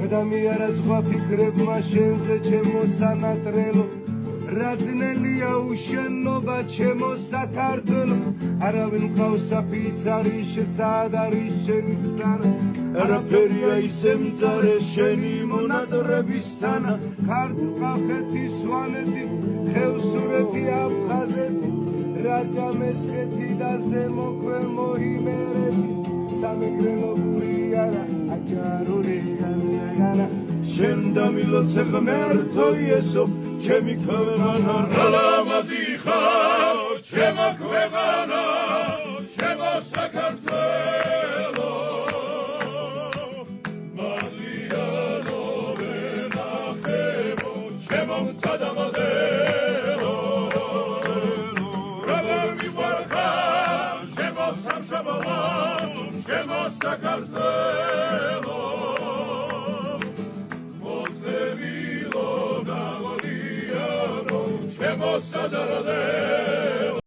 გადამიარა ზღვა ფიქრებმა შენზე ჩემო სანატრელო რაძნელია უშენობა ჩემო საქართველო არავინ მყავს საფიცარი სად არის შენი სტანა არაფერია ისე მწარე შენი მონატრებისთან ქართლ-კახეთი სვანეთი ხევსურეთი აფხაზეთი რაჭა-მესხეთი და ზემო ქვემო იმერეთი სამეგრელო გურიარა აჯარული განაგანა შენ დამილოცე ღმერთო იესო ჩემი ქვეყანა რალამაზი ხარ ჩემო ქვეყანა ჩემო საქართველო მადლიანო ვენახებო ჩემო მწადამადელო როგორ მივარხარ ჩემო სამშაბავა ჩემო საქართველო Sadar